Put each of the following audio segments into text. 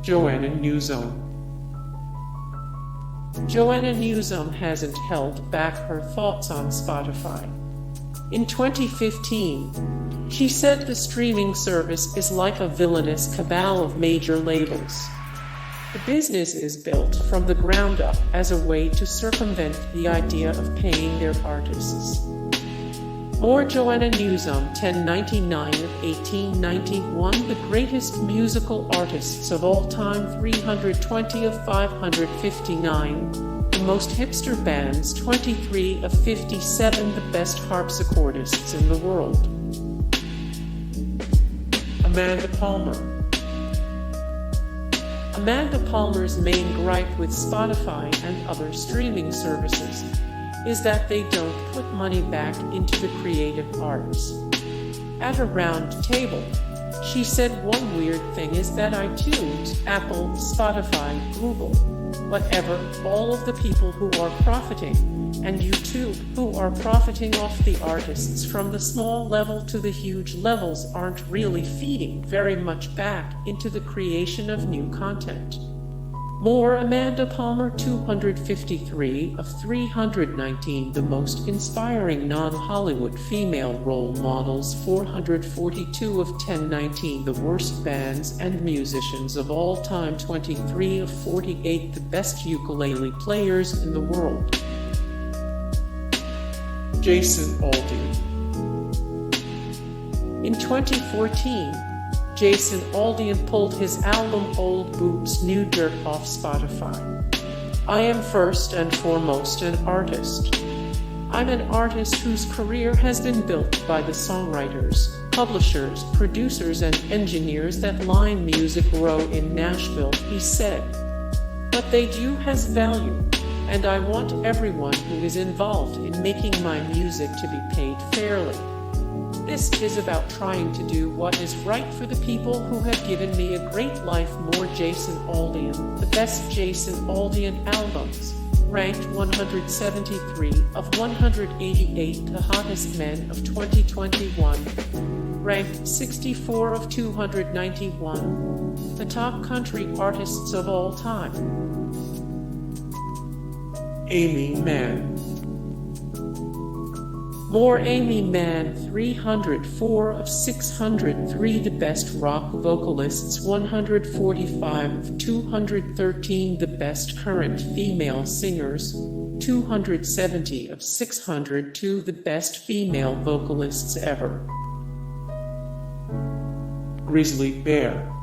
Joanna Newsom. Joanna Newsom hasn't held back her thoughts on Spotify. In 2015, she said the streaming service is like a villainous cabal of major labels. The business is built from the ground up as a way to circumvent the idea of paying their artists. More Joanna Newsom, 1099 of 1891, the greatest musical artists of all time, 320 of 559, the most hipster bands, 23 of 57, the best harpsichordists in the world. Amanda Palmer. Amanda Palmer's main gripe with Spotify and other streaming services is that they don't put money back into the creative arts. At a round table, she said one weird thing is that iTunes, Apple, Spotify, Google, whatever, all of the people who are profiting, and YouTube, who are profiting off the artists from the small level to the huge levels, aren't really feeding very much back into the creation of new content. More Amanda Palmer, 253 of 319, the most inspiring non-Hollywood female role models, 442 of 1019, the worst bands and musicians of all time, 23 of 48, the best ukulele players in the world. Jason Aldean. In 2014, Jason Aldean pulled his album Old Boobs New Dirt off Spotify. I am first and foremost an artist. I'm an artist whose career has been built by the songwriters, publishers, producers, and engineers that Line Music Row in Nashville, he said. What they do has value, and I want everyone who is involved in making my music to be paid fairly. This is about trying to do what is right for the people who have given me a great life. More Jason Aldean, the best Jason Aldean albums, ranked 173 of 188, the hottest men of 2021, ranked 64 of 291, the top country artists of all time. Aimee Mann. More Aimee Mann, 304 of 603, the best rock vocalists, 145 of 213, the best current female singers, 270 of 602, the best female vocalists ever. Grizzly Bear.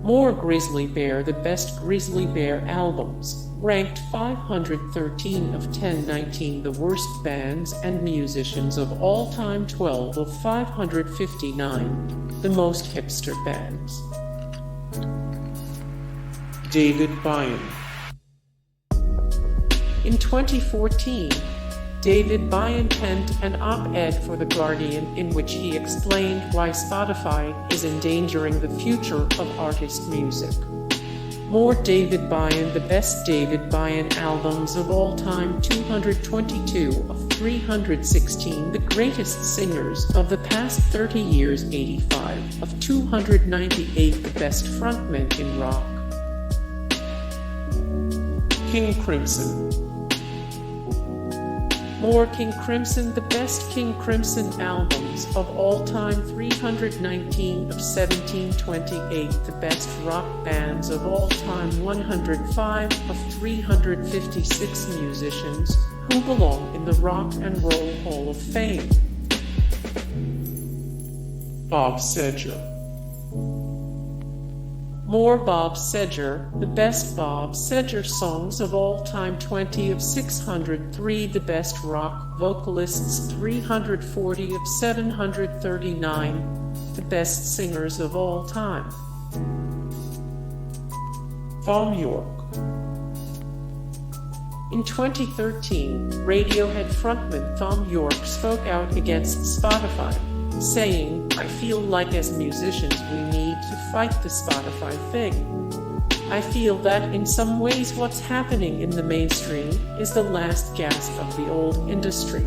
More Grizzly Bear, the best Grizzly Bear albums, ranked 513 of 1019, the worst bands and musicians of all time, 12 of 559, the most hipster bands. David Byrne. In 2014, David Byrne penned an op-ed for The Guardian in which he explained why Spotify is endangering the future of artist music. More David Byrne, the best David Byrne albums of all time, 222 of 316, the greatest singers of the past 30 years, 85 of 298, the best frontmen in rock. King Crimson. More King Crimson, the best King Crimson albums of all time, 319 of 1728, the best rock bands of all time, 105 of 356 musicians who belong in the Rock and Roll Hall of Fame. Bob Seger. More Bob Seger, the best Bob Seger songs of all time, 20 of 603, the best rock vocalists, 340 of 739, the best singers of all time. Thom Yorke. In 2013, Radiohead frontman Thom Yorke spoke out against Spotify, saying, "I feel like as musicians we need to fight the Spotify thing. I feel that in some ways what's happening in the mainstream is the last gasp of the old industry.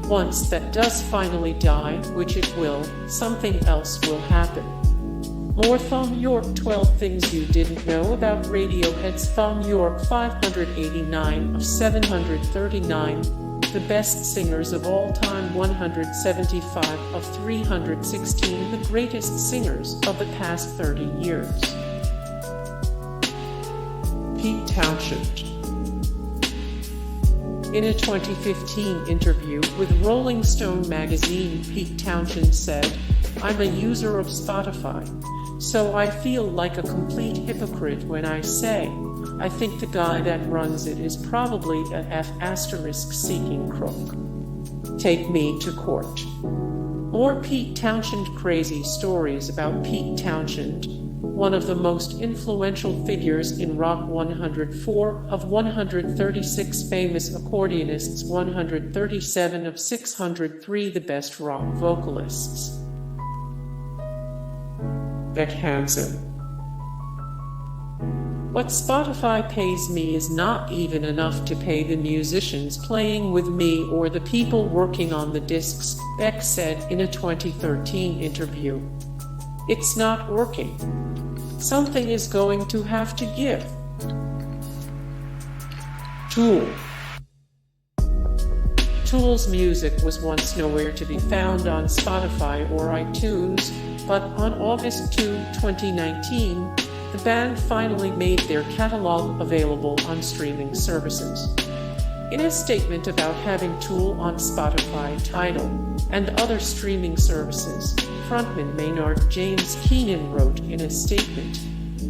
Once that does finally die, which it will, something else will happen." More Thom Yorke 12 Things You Didn't Know About Radiohead's Thom Yorke 589 of 739, The Best Singers of All Time 175 of 316, The Greatest Singers of the Past 30 Years. Pete Townshend. In a 2015 interview with Rolling Stone magazine, Pete Townshend said, "I'm a user of Spotify, so I feel like a complete hypocrite when I say, I think the guy that runs it is probably a F***seeking crook. Take me to court." More Pete Townshend crazy stories about Pete Townshend, one of the most influential figures in rock. 104 of 136 famous accordionists, 137 of 603 the best rock vocalists. Beck Hansen. "What Spotify pays me is not even enough to pay the musicians playing with me or the people working on the discs," Beck said in a 2013 interview. "It's not working. Something is going to have to give." Tool. Tool's music was once nowhere to be found on Spotify or iTunes, but on August 2, 2019, the band finally made their catalog available on streaming services. In a statement about having Tool on Spotify, Tidal, and other streaming services, frontman Maynard James Keenan wrote in a statement,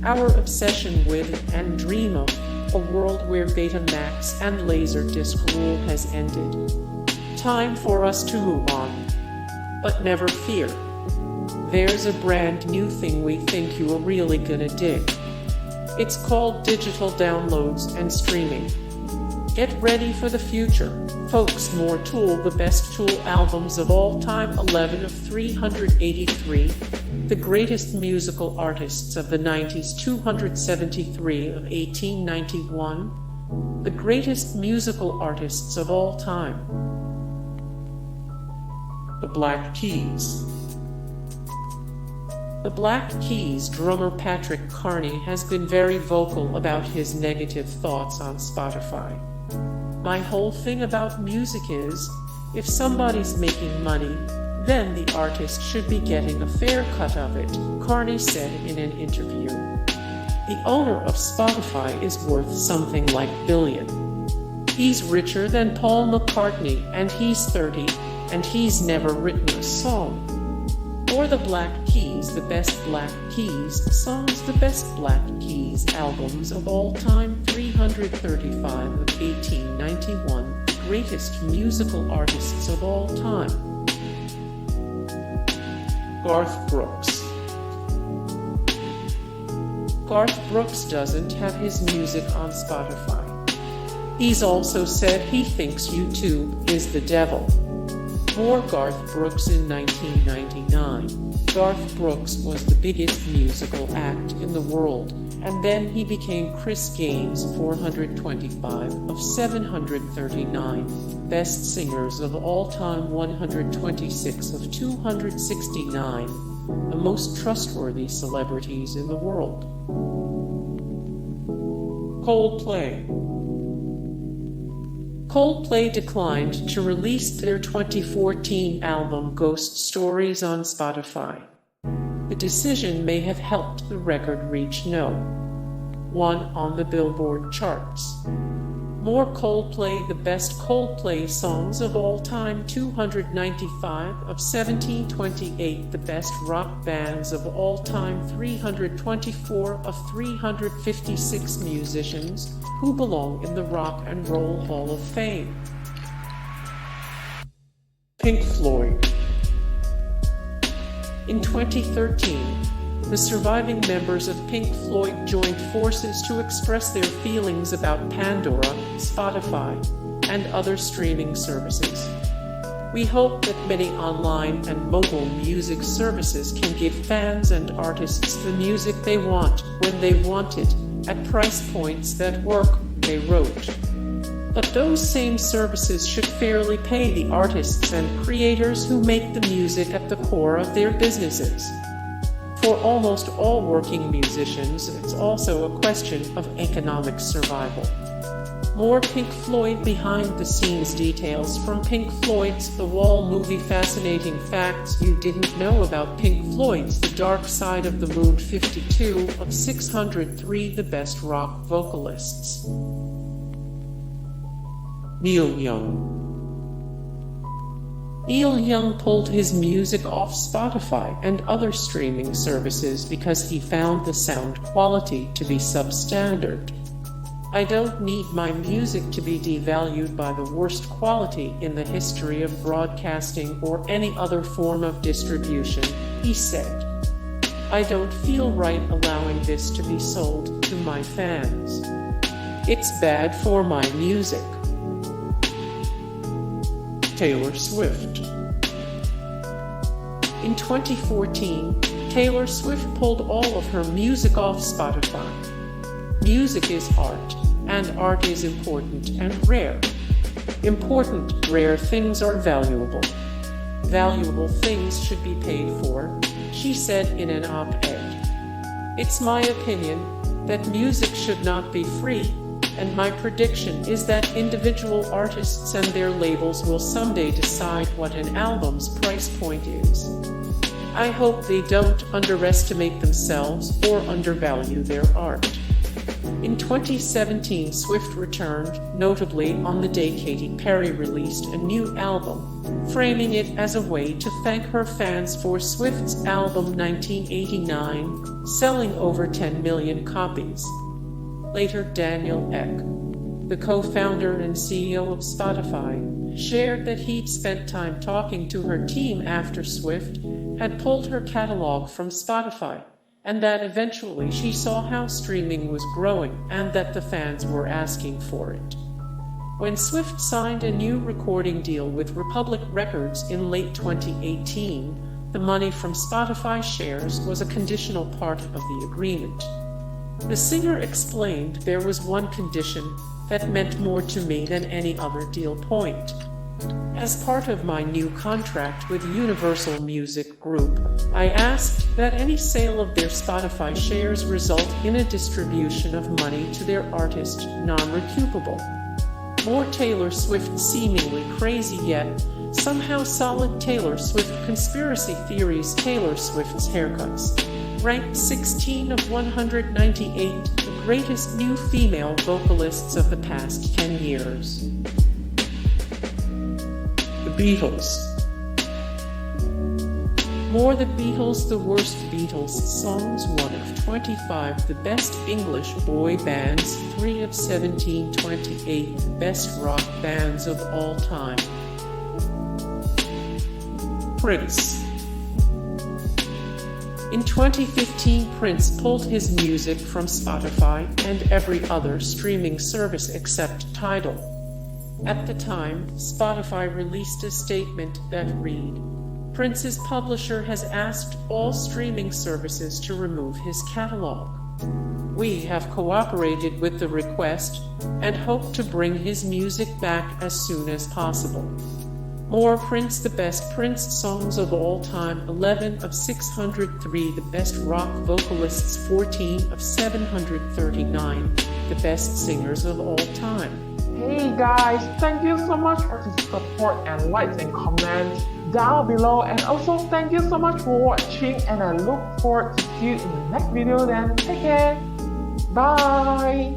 "Our obsession with and dream of a world where Betamax and Laserdisc rule has ended. Time for us to move on. But never fear. There's a brand new thing we think you're really gonna dig. It's called digital downloads and streaming. Get ready for the future, folks." More Tool, the best Tool albums of all time, 11 of 383, the greatest musical artists of the 90s, 273 of 1891, the greatest musical artists of all time. The Black Keys. The Black Keys drummer Patrick Carney has been very vocal about his negative thoughts on Spotify. "My whole thing about music is, if somebody's making money, then the artist should be getting a fair cut of it," Carney said in an interview. The owner of Spotify is worth something like $1 billion. He's richer than Paul McCartney, and he's 30, and he's never written a song. Or the Black Keys, the best Black Keys songs, the best Black Keys albums of all time, 335 of 1891, the greatest musical artists of all time. Garth Brooks. Garth Brooks doesn't have his music on Spotify. He's also said he thinks YouTube is the devil. More Garth Brooks. In 1999, Garth Brooks was the biggest musical act in the world, and then he became Chris Gaines, 425 of 739, best singers of all time, 126 of 269, the most trustworthy celebrities in the world. Coldplay. Coldplay declined to release their 2014 album Ghost Stories on Spotify. The decision may have helped the record reach No. 1 on the Billboard charts. More Coldplay, the best Coldplay songs of all time, 295 of 1728, the best rock bands of all time, 324 of 356 musicians who belong in the Rock and Roll Hall of Fame. Pink Floyd. In 2013, the surviving members of Pink Floyd joined forces to express their feelings about Pandora, Spotify, and other streaming services. We hope that many online and mobile music services can give fans and artists the music they want when they want it, at price points that work, they wrote. But those same services should fairly pay the artists and creators who make the music at the core of their businesses. For almost all working musicians, it's also a question of economic survival. More Pink Floyd behind-the-scenes details from Pink Floyd's The Wall movie. Fascinating facts you didn't know about Pink Floyd's The Dark Side of the Moon. 52 of 603 the best rock vocalists. Neil Young. Neil Young pulled his music off Spotify and other streaming services because he found the sound quality to be substandard. I don't need my music to be devalued by the worst quality in the history of broadcasting or any other form of distribution, he said. I don't feel right allowing this to be sold to my fans. It's bad for my music. Taylor Swift. In 2014, Taylor Swift pulled all of her music off Spotify. Music is art, and art is important and rare. Important, rare things are valuable. Valuable things should be paid for, she said in an op-ed. It's my opinion that music should not be free, and my prediction is that individual artists and their labels will someday decide what an album's price point is. I hope they don't underestimate themselves or undervalue their art. In 2017, Swift returned, notably on the day Katy Perry released a new album, framing it as a way to thank her fans for Swift's album 1989, selling over 10 million copies. Later, Daniel Ek, the co-founder and CEO of Spotify, shared that he'd spent time talking to her team after Swift had pulled her catalog from Spotify, and that eventually she saw how streaming was growing and that the fans were asking for it. When Swift signed a new recording deal with Republic Records in late 2018, the money from Spotify shares was a conditional part of the agreement. The singer explained, there was one condition that meant more to me than any other deal point. As part of my new contract with Universal Music Group, I asked that any sale of their Spotify shares result in a distribution of money to their artist, non-recoupable. More Taylor Swift. Seemingly crazy yet somehow solid Taylor Swift conspiracy theories. Taylor Swift's haircuts. Ranked 16 of 198, the greatest new female vocalists of the past 10 years. The Beatles. More The Beatles, the worst Beatles songs. 1 of 25, the best English boy bands. 3 of 17, 28, the best rock bands of all time. Prince. In 2015, Prince pulled his music from Spotify and every other streaming service except Tidal. At the time, Spotify released a statement that read, Prince's publisher has asked all streaming services to remove his catalog. We have cooperated with the request and hope to bring his music back as soon as possible. More Prince, the best Prince songs of all time. 11 of 603, the best rock vocalists. 14 of 739, the best singers of all time. Hey guys, thank you so much for the support and likes and comments down below, and also thank you so much for watching, and I look forward to see you in the next video. Then take care, bye.